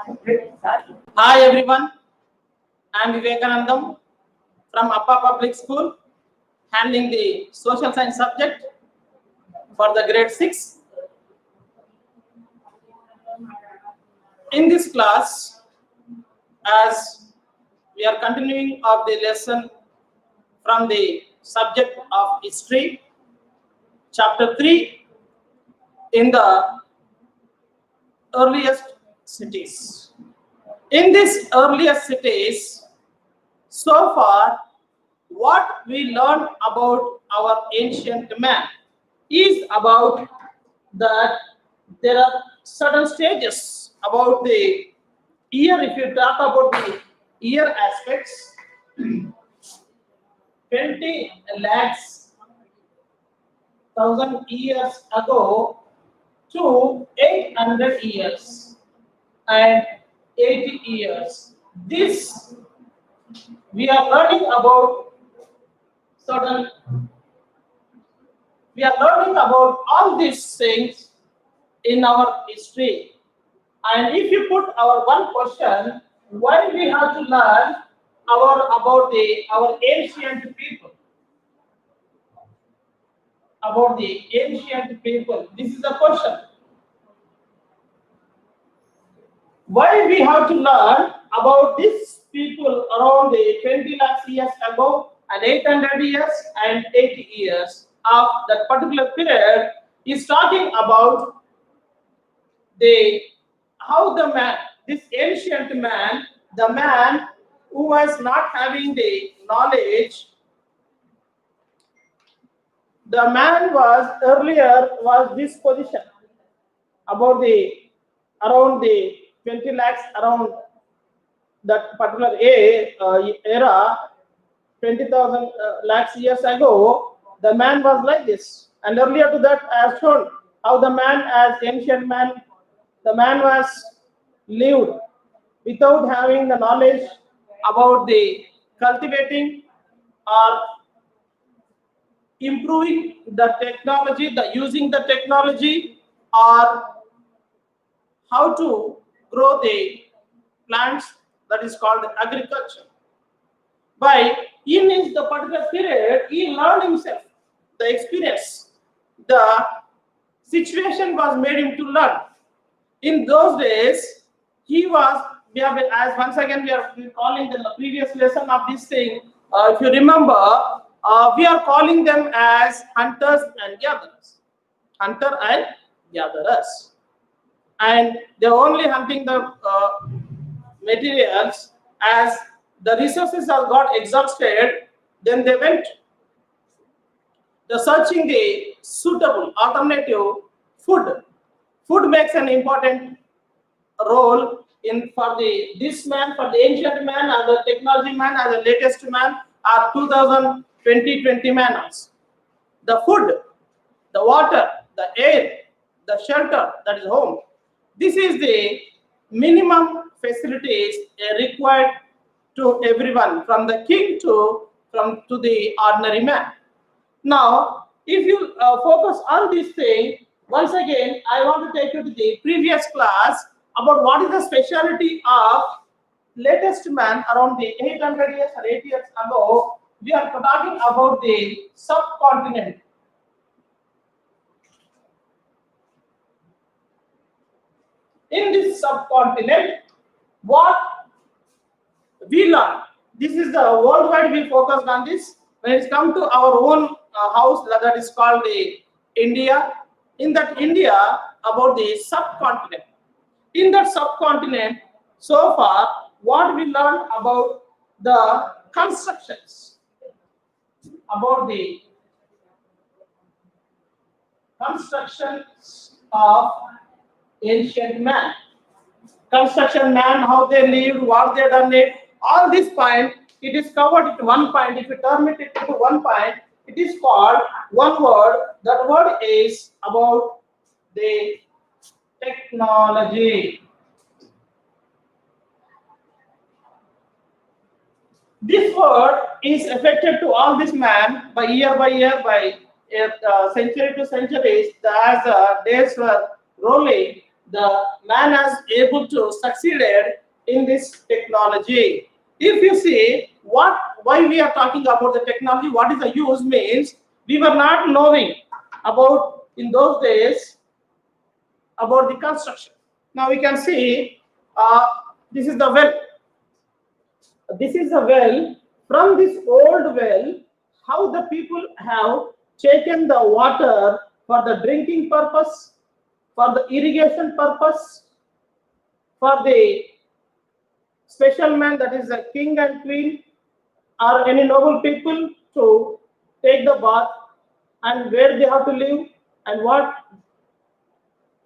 Hi everyone, I am Vivekanandam from Upper Public School, handling the social science subject for the grade 6. In this class, as we are continuing of the lesson from the subject of history, chapter 3, in the earliest cities. In these earliest cities, so far, what we learned about our ancient man is about that there are certain stages about the year. If you talk about the year aspects, 20 lakhs thousand years ago to 800 years and 80 years. This we are learning about certain. We are learning about all these things in our history. And if you put our one question, why we have to learn about our ancient people? About the ancient people. This is the question. Why we have to learn about these people around the 20 lakhs years ago and 800 years and 80 years of that particular period is talking about the how the man, this ancient man, the man who was not having the knowledge, the man was earlier was this position about the around the 20 lakhs around that particular era, 20,000 lakhs years ago, the man was like this. And earlier to that, I have shown how the man, as ancient man, the man was lived without having the knowledge about the cultivating or improving the technology, the using the technology, or how to grow the plants, that is called agriculture. By in the particular period, he learned himself the experience. The situation was made him to learn. In those days, he was, we have, as once again we are calling the previous lesson of this thing, if you remember, we are calling them as hunters and gatherers. Hunter and gatherers. And they're only hunting the materials. As the resources have got exhausted, then they went searching the suitable alternative food. Food makes an important role in for the this man, for the ancient man, or the technology man, or the latest man, or 2020 man also. The food, the water, the air, the shelter, that is home. This is the minimum facilities required to everyone, from the king to the ordinary man. Now, if you focus on this thing, once again, I want to take you to the previous class about what is the speciality of latest man around the 800 years or 8 years ago. We are talking about the subcontinent. In this subcontinent, what we learn, this is the worldwide we focused on this. When it's come to our own house, that is called the India. In that India, about the subcontinent. In that subcontinent, so far, what we learned about the constructions, about the constructions of ancient man. Construction man, how they lived, what they done it, all this point, it is covered at one point. If you term it into one point, it is called one word. That word is about the technology. This word is affected to all this man by year, by century to centuries, as days were rolling. the man has able to succeeded in this technology. If you see why we are talking about the technology, what is the use means we were not knowing about in those days about the construction. Now we can see this is the well. This is a well. From this old well, how the people have taken the water for the drinking purpose, for the irrigation purpose, for the special man, that is the king and queen, or any noble people to take the bath, and where they have to live and what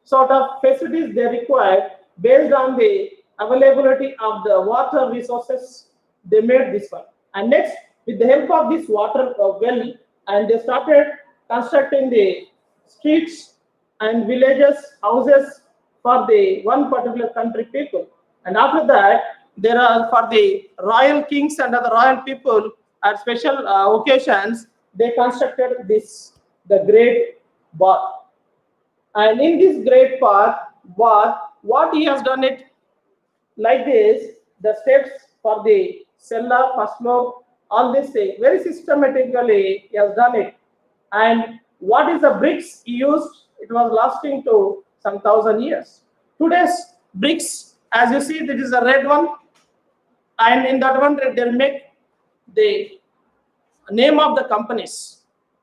sort of facilities they require based on the availability of the water resources. They made this one, and next with the help of this water well, and they started constructing the streets and villages, houses for the one particular country people. And after that, there are for the royal kings and other royal people at special occasions, they constructed this the great bath. And in this great path, what he has done it like this, the steps for the cellar, first floor, all this thing, very systematically he has done it. And what is the bricks he used? It was lasting to some 1,000 years. Today's bricks, as you see, this is a red one, and in that one they'll make the name of the companies,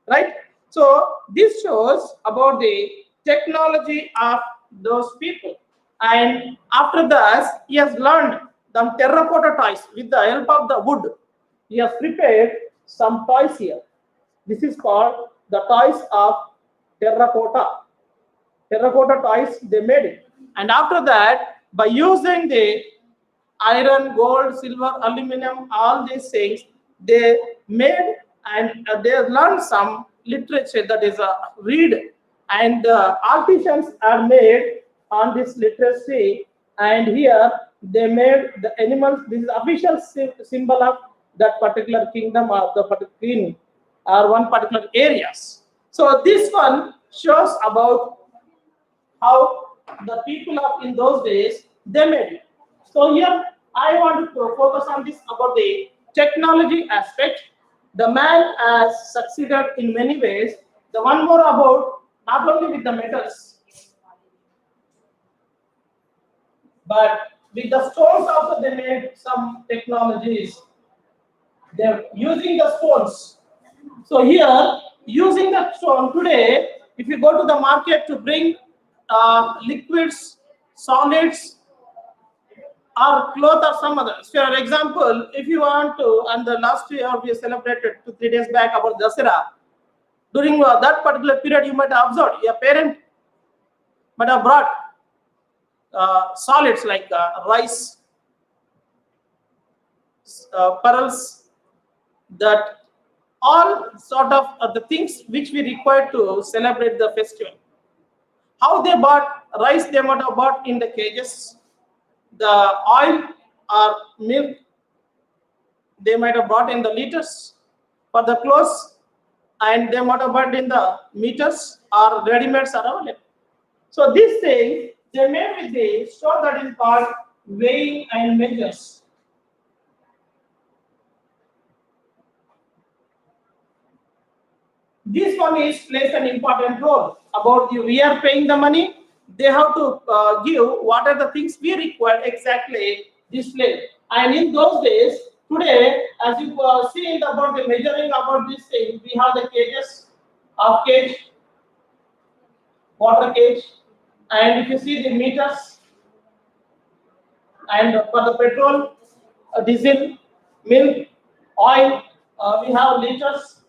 right? So this shows about the technology of those people. And after that, he has learned some terracotta toys with the help of the wood. He has prepared some toys here. This is called the toys of terracotta. Terracotta toys, they made it. And after that, by using the iron, gold, silver, aluminum, all these things, they made, and they learned some literature, that is a read, and artisans are made on this literacy. And here they made the animals. This is official symbol of that particular kingdom or the particular queen or one particular areas. So this one shows about how the people of in those days they made it. So here I want to focus on this about the technology aspect. The man has succeeded in many ways. The one more about not only with the metals, but with the stones also they made some technologies. They're using the stones. So here, using the stone today, if you go to the market to bring liquids, solids, or cloth or some other. For example, if you want to, and the last year we celebrated 2-3 days back about Dasara. During that particular period, you might have observed your parent might have brought solids like rice, pearls, that all sort of the things which we require to celebrate the festival. How they bought rice, they might have bought in the cages. The oil or milk, they might have bought in the liters. For the clothes, and they might have bought in the meters or ready-mades are available. So this thing they made with the stone, that is called weighing and measures. This one plays an important role. About you, we are paying the money. They have to give what are the things we require exactly displayed. And in those days, today, as you see about the measuring about this thing, we have the cages, half cage, quarter cage, and if you see the meters, and for the petrol, diesel, milk, oil, we have liters,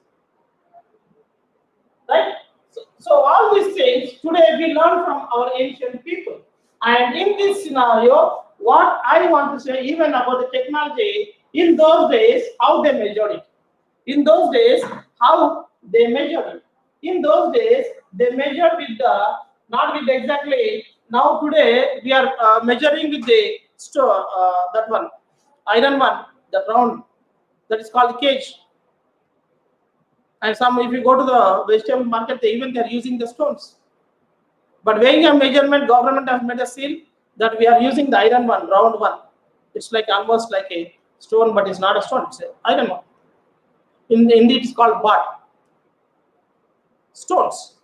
right? So all these things today we learn from our ancient people. And in this scenario, what I want to say even about the technology, in those days, how they measured it. In those days, how they measured it. In those days, they measured with the, not with exactly, now today we are measuring with the that one, iron one, the round, that is called cage. And some, if you go to the vegetable market, they are using the stones. But weighing and measurement, government has made a seal that we are using the iron one, round one. It's like almost like a stone, but it's not a stone, it's an iron one. In Hindi, it's called baht, stones.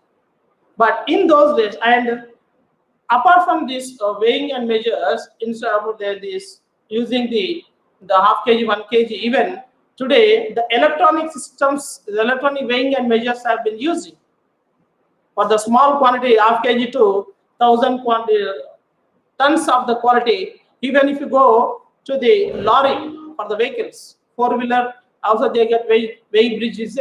But in those days, and apart from this weighing and measures, instead of this using the half kg, 1 kg, even today the electronic systems, the electronic weighing and measures have been using for the small quantity, half kg to 1,000 quantity, tons of the quality. Even if you go to the lorry for the vehicles, four-wheeler, also they get weigh bridges.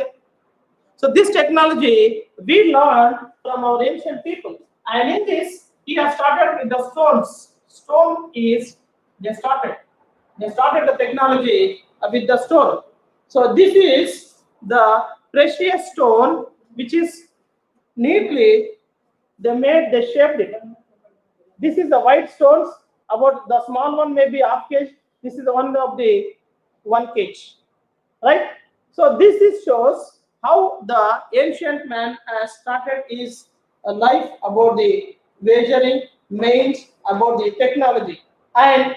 So this technology we learned from our ancient people, and in this he has started with the stones. Stone is they started the technology with the stone. So this is the precious stone, which is neatly they shaped it. This is the white stones. About the small one maybe half kg. This is the one of the 1 kg, right? So this is shows how the ancient man has started his life about the measuring, means about the technology, and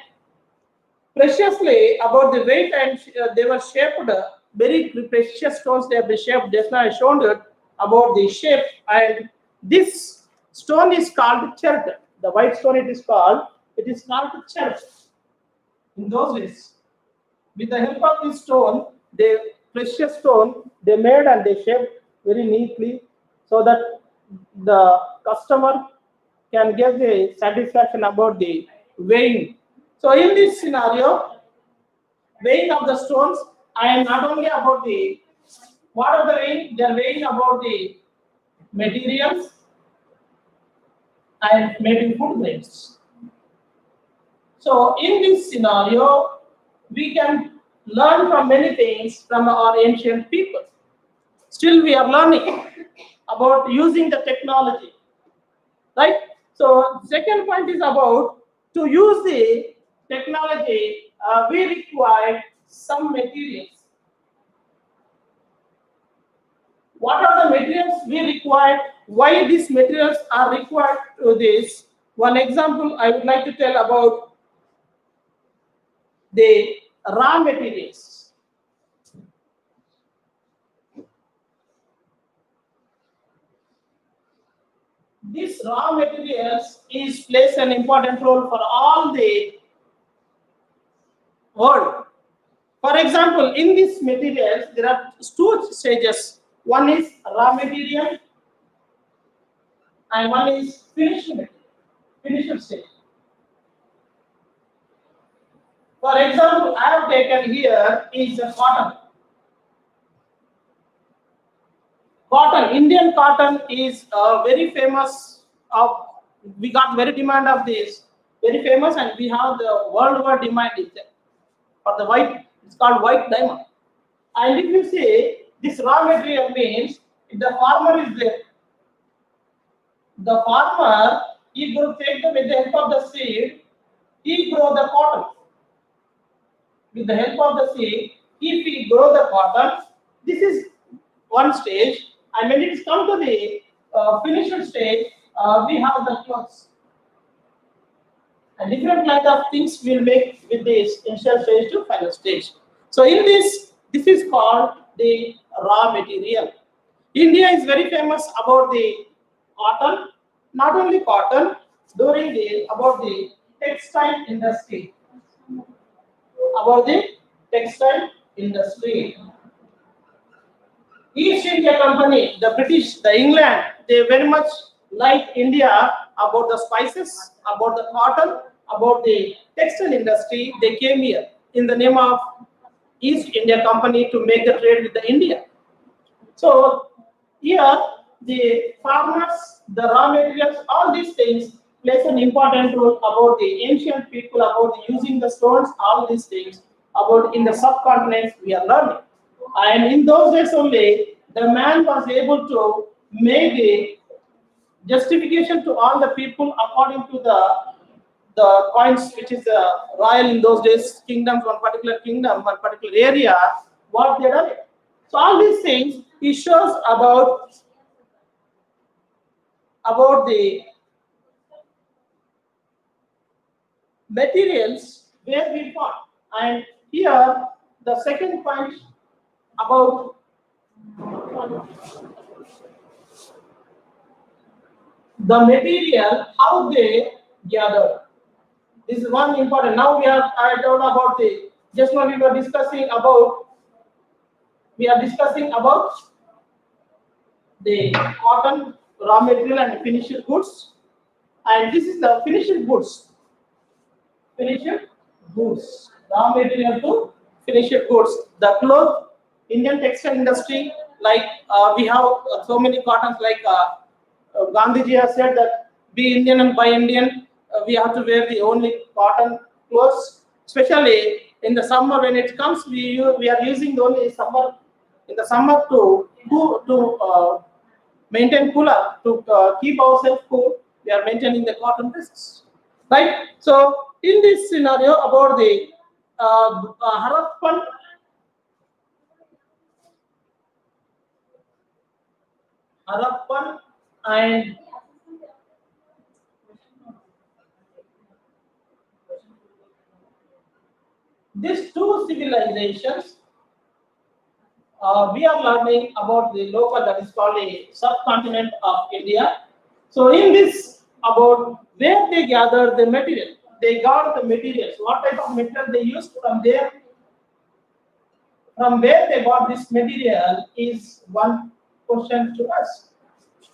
preciously about the weight, and they were shaped very precious stones. They have been shaped. Just now I showed it about the shape, and this stone is called chert. The white stone it is called chert. In those days, with the help of this stone, they precious stone they made and they shaped very neatly, so that the customer can get the satisfaction about the weighing. So in this scenario, weighing of the stones, I am not only about the what are the weighing, they are weighing about the materials and maybe food grains. So in this scenario, we can learn from many things from our ancient people. Still we are learning about using the technology, right? So second point is about to use the technology, we require some materials. What are the materials we require? Why these materials are required to this? One example I would like to tell about the raw materials. This raw materials plays an important role for all the world. For example, in these materials, there are two stages. One is raw material and one is finished stage. For example, I have taken here is the cotton. Cotton, Indian cotton is very famous. We got very demand of this, very famous, and we have the worldwide demand is there. For the white, it's called white diamond. And if you see this raw material means if the farmer is there, the farmer he will take with the help of the seed, he grow the cotton. With the help of the seed, if we grow the cotton, this is one stage, and when it is come to the finished stage, we have the clothes. And different kind of things we'll make with this initial stage to final stage. So in this is called the raw material. India is very famous about the cotton, not only cotton, about the textile industry. About the textile industry. East India Company, the British, the England, they very much like India about the spices, about the cotton, about the textile industry. They came here in the name of East India Company to make the trade with the India. So here the farmers, the raw materials, all these things plays an important role about the ancient people, about the using the stones, all these things about in the subcontinent we are learning. And in those days only, the man was able to make a justification to all the people according to the coins, which is royal in those days, kingdoms, one particular kingdom, one particular area, what they are. So all these things he shows about the materials where we fought. And here the second point about the material, how they gathered. This is one important. Now we have I told about the just now we are discussing about the cotton raw material and finished goods, and this is the finished goods. Finished goods, raw material to finished goods. The cloth, Indian textile industry, like we have so many cottons, like Gandhiji has said that be Indian and buy Indian. We have to wear the only cotton clothes, especially in the summer when it comes. We are using the only summer in the summer to maintain cooler, to keep ourselves cool. We are maintaining the cotton dresses, right? So in this scenario about the Harappan and these two civilizations, we are learning about the local, that is called the subcontinent of India. So in this, about where they gather the material, they got the materials. What type of material they used from where they got this material is one question to us.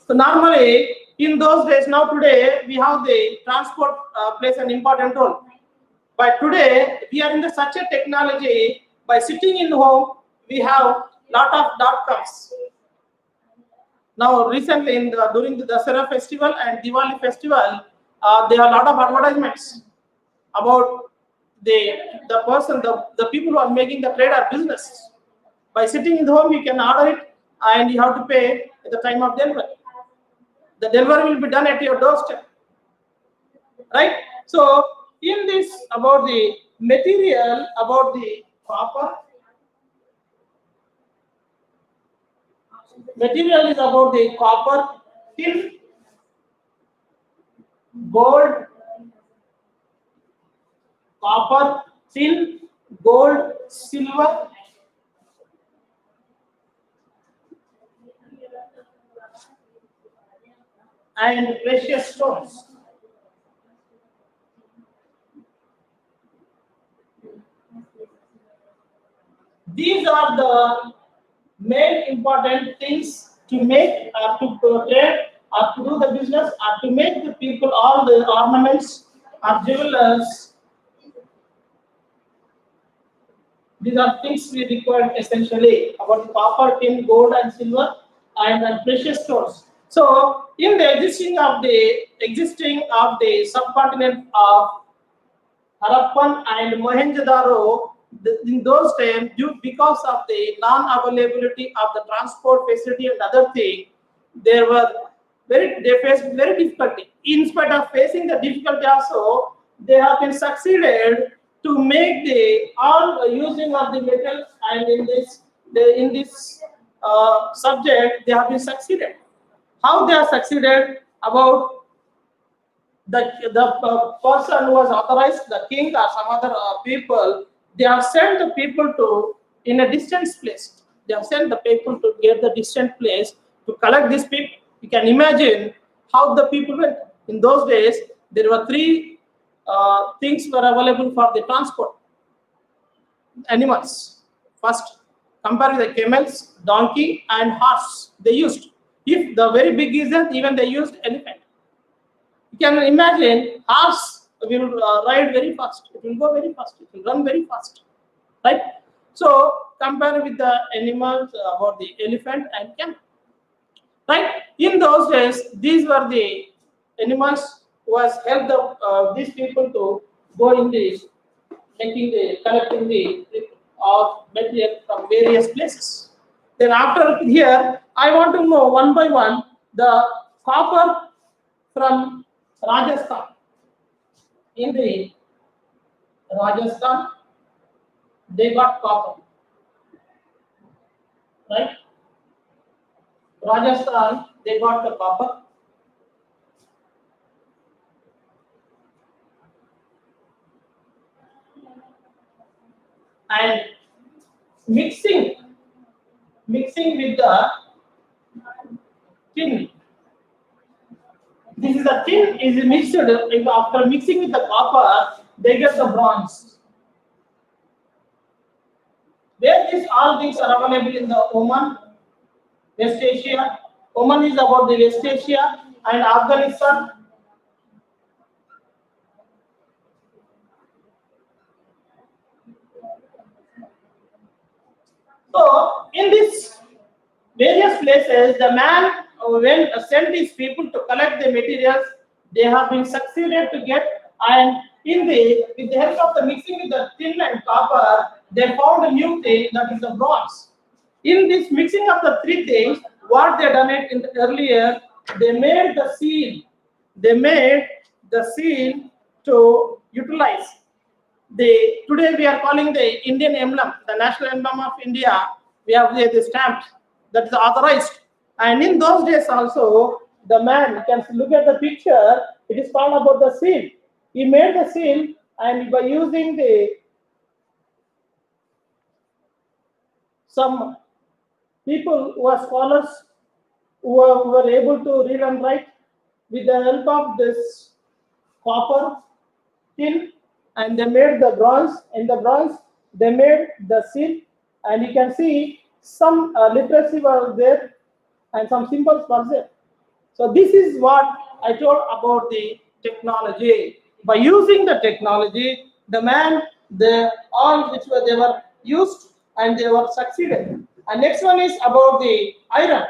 So normally in those days, now today we have the transport plays an important role. But today we are in the such a technology. By sitting in home, we have lot of .coms. Now recently during the Dasara festival and Diwali festival, there are a lot of advertisements about the people who are making the trade or business. By sitting in the home, you can order it and you have to pay at the time of delivery. The delivery will be done at your doorstep, right? So in this about the material, about the copper, material is about the copper, tin, gold, copper, tin, gold, silver, and precious stones. These are the main important things to make or to trade or to do the business or to make the people all the ornaments or jewelers. These are things we require essentially about copper, tin, gold, and silver, and precious stones. So, in the existing of the subcontinent of Harappan and Mohenjo-daro, in those times, because of the non-availability of the transport facility and other thing, they faced very difficulty. In spite of facing the difficulty also, they have been succeeded to make the all using of the metal, and in this subject they have been succeeded. How they are succeeded? About the person who was authorized, the king or some other people, they have sent the people to in a distant place. They have sent the people to get the distant place to collect these people. You can imagine how the people went. In those days, there were three things were available for the transport animals. First, compare with the camels, donkey, and horse. They used. If the very big isn't, even they used elephant. You can imagine horse will ride very fast. It will go very fast. It will run very fast, right? So compare with the animals about the elephant and camel, right? In those days, these were the animals who has helped these people to go in the collecting the of material from various places. Then after here, I want to know one by one the copper from Rajasthan. In the Rajasthan, they got copper, right? Rajasthan, they got the copper. and mixing with the tin. This is the tin is mixed. After mixing with the copper, they get the bronze. Where these all things are available in the Oman, West Asia. Oman is about the West Asia and Afghanistan. So in this various places, the man when sent these people to collect the materials, they have been succeeded to get, and with the help of the mixing with the tin and copper, they found a new thing, that is the bronze. In this mixing of the three things, what they done it in the earlier, they made the seal. They made the seal to utilize. Today we are calling the Indian emblem, the national emblem of India. We have the stamp that is authorized. And in those days also, the man can look at the picture. It is called about the seal. He made the seal, and by using some people who are scholars who were able to read and write, with the help of this copper, tin, and they made the bronze. In the bronze, they made the seal, and you can see some literacy was there and some symbols were there. So this is what I told about the technology. By using the technology, the man, all which were they were used and they were succeeded. And next one is about the iron.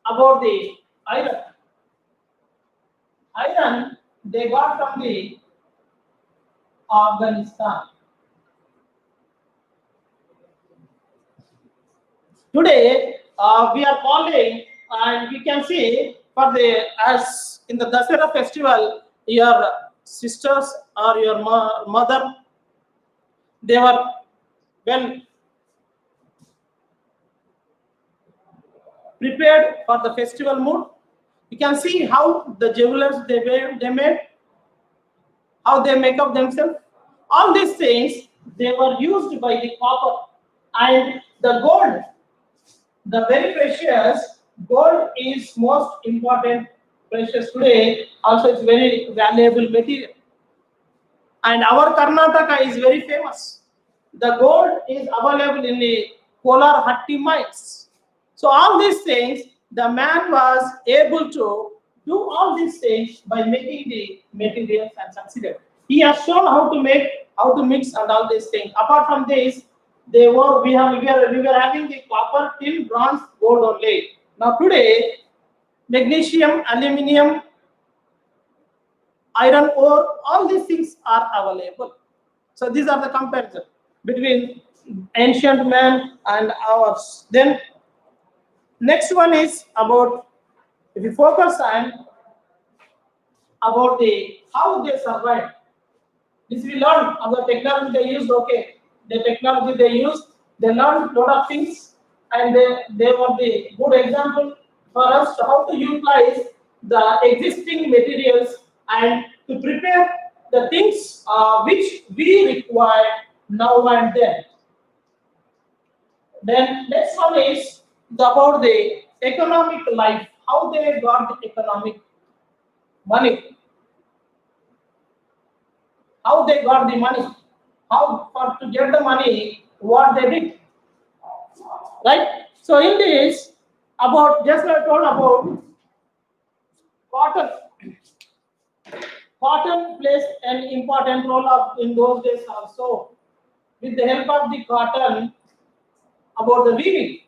About the iron. Iron they got from the Afghanistan. Today we are calling, and we can see for the as in the Dasara festival, your sisters or your mother, they were when prepared for the festival mood. You can see how the jewelers they made, how they make up themselves. All these things they were used by the copper and the gold. The very precious gold is most important precious today. Also, it's very valuable material. And our Karnataka is very famous. The gold is available in the Kolar Hatti mines. So all these things, the man was able to do all these things by making the materials and succeeded. He has shown how to make, how to mix and all these things. Apart from this, we were having the copper, tin, bronze, gold only. Now today, magnesium, aluminium, iron ore, all these things are available. So these are the comparison between ancient man and ours. Then next one is about, if you focus on about the how they survived. This we learned about the technology they used. Okay, the technology they used, they learned lot of things, and they were the good example for us to how to utilize the existing materials and to prepare the things which we require now and then. Then next one is about the economic life, how they got the economic money, how they got the money, how for to get the money, what they did, right? So in this, about just I told about cotton. Cotton plays an important role in those days also. With the help of the cotton, about the weaving.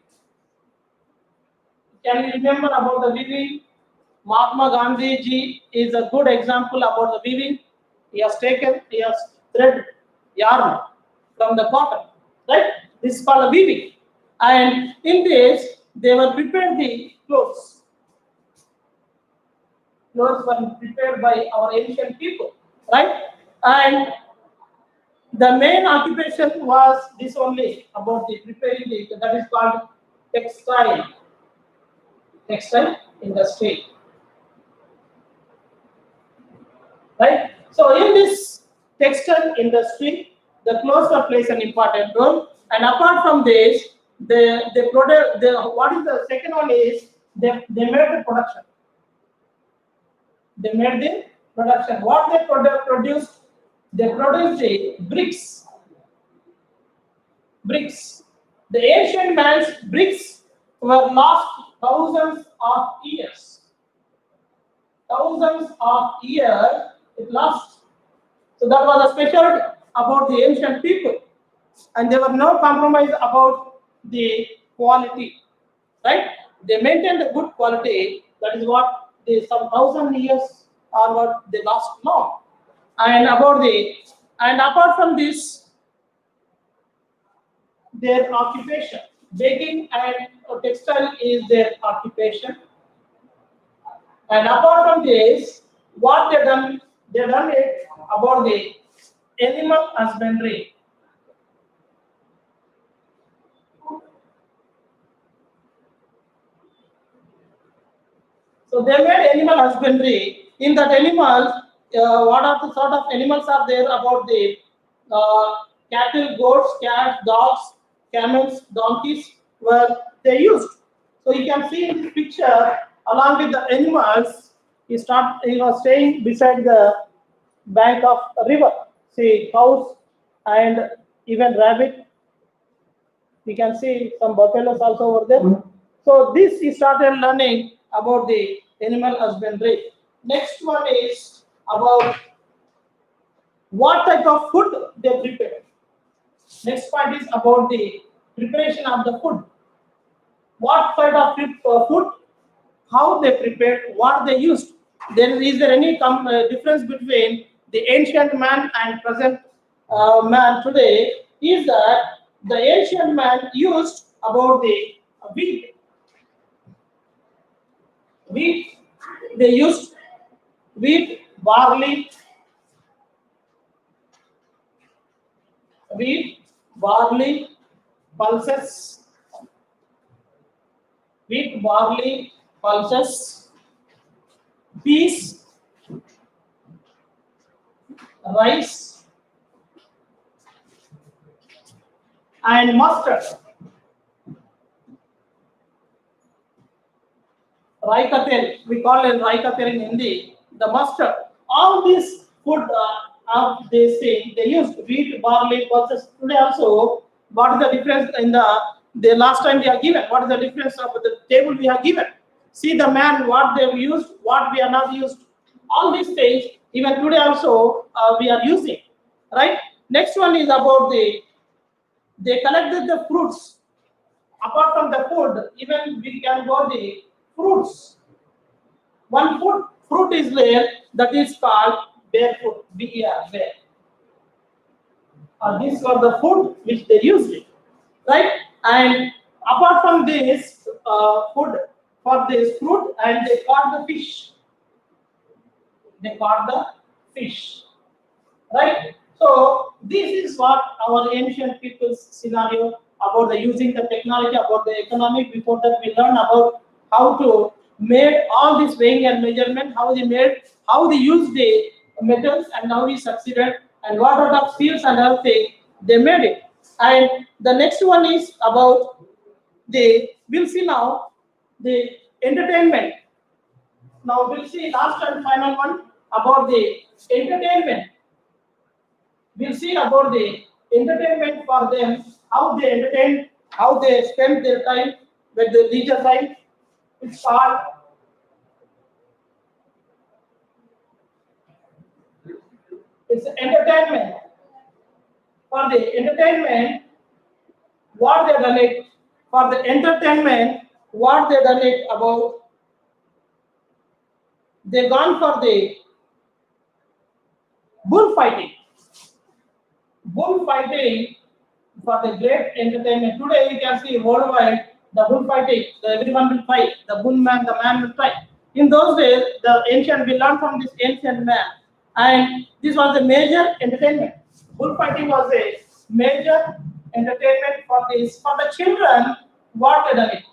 Can you remember about the weaving? Mahatma Gandhi ji is a good example about the weaving. He has thread yarn from the cotton, right? This is called a weaving. And in this, they were prepared the clothes. Clothes were prepared by our ancient people, right? And the main occupation was this only, about the preparing the, that is called textile industry, right? So in this textile industry, the closer plays an important role. And apart from this, they product what is the second one is they made the production. They made the production. What they produced? They produced the bricks. Bricks. The ancient man's bricks were lost thousands of years. Thousands of years it lost. So that was a specialty about the ancient people, and there was no compromise about the quality, right? They maintained a good quality. That is what the some 1,000 years are what they lost now. And apart from this, their occupation, baking and textile is their occupation. And apart from this, what they done it about the animal husbandry. So they made animal husbandry. In that animals, what are the sort of animals are there about the cattle, goats, cats, dogs, camels, donkeys were they used. So you can see in this picture, along with the animals, he was staying beside the bank of a river. See cows and even rabbit. We can see some buffaloes also over there. So this he started learning about the animal husbandry. Next one is about what type of food they prepare. Next point is about the preparation of the food. What kind of food, how they prepared, what they used. Is there any difference between the ancient man and present man today? Is that the ancient man used about the wheat. Wheat, they used wheat, barley, pulses, wheat, barley, pulses, peas, rice, and mustard. Raikatel, we call it raikatel in Hindi, the mustard. All these food they used wheat, barley, pulses. Today also, what is the difference in the last time we are given? What is the difference of the table we are given? See the man, what they used, what we are not used. All these things, even today also, we are using, right? Next one is about they collected the fruits. Apart from the food, even we can go the fruits. One fruit is there that is called bear fruit, B-E-R, bear. These were the food which they used it, right? And apart from this food, for this fruit, and they caught the fish. They caught the fish, right? So this is what our ancient people's scenario about the using the technology, about the economic. Before that, we learn about how to made all this weighing and measurement, how they used the metals, and how we succeeded, and what sort of steels and other thing they made it. And the next one is about we'll see now the entertainment. Now we'll see last and final one about the entertainment. We'll see about the entertainment for them, how they entertain, how they spend their time with the leisure time. It's called entertainment. For the entertainment, what they done it. For the entertainment, what they done it about. They gone for the bullfighting. Bullfighting for the great entertainment. Today you can see worldwide the bullfighting. Everyone will fight. The bullman, the man will fight. In those days, we learned from this ancient man, and this was a major entertainment. Bullfighting was a major entertainment for this. For the children, what they done it?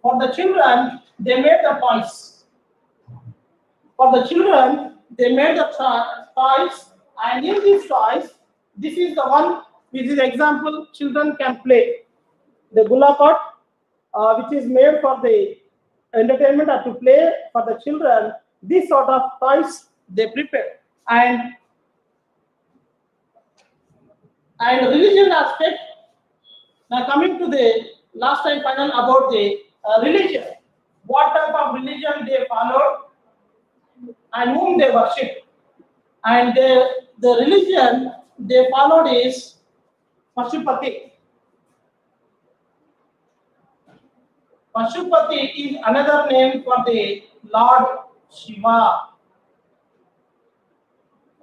For the children, they made the toys. For the children, they made the toys, and in these toys, This is the one which is example children can play. The gulakot, which is made for the entertainment or to play for the children. This sort of toys they prepare. And religion aspect. Now coming to the last time panel about the religion. What type of religion they followed and whom they worship. And the religion they followed is Pashupati. Pashupati is another name for the Lord Shiva.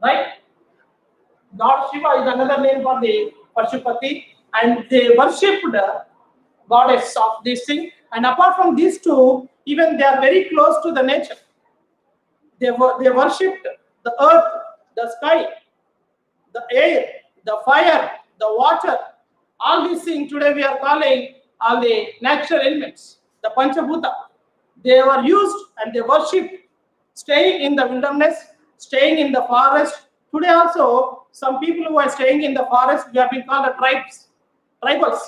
Right? Lord Shiva is another name for the Pashupati, and they worshipped the goddess of this thing. And apart from these two, even they are very close to the nature. They worshipped the earth, the sky, the air, the fire, the water. All these things today we are calling all the natural elements, the Panchabhuta. They were used and they worshipped, staying in the wilderness, staying in the forest. Today also, some people who are staying in the forest, we have been called the tribals.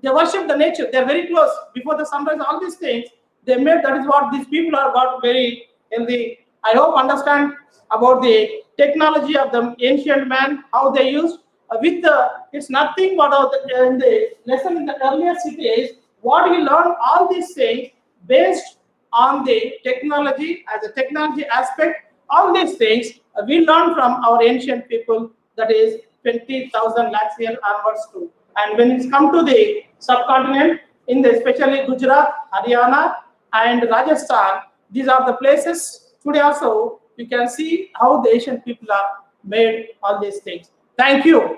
They worship the nature. They are very close. Before the sunrise, all these things they made. That is what these people are got very healthy. I hope understand about the technology of the ancient man, how they used with the. It's nothing but in the lesson in the earlier cities. What we learn all these things based on the technology as a technology aspect. All these things we learn from our ancient people. That is 20,000 lakhs years onwards too. And when it's come to the subcontinent, in the especially Gujarat, Haryana, and Rajasthan, these are the places. Today also, you can see how the Asian people are made all these things. Thank you.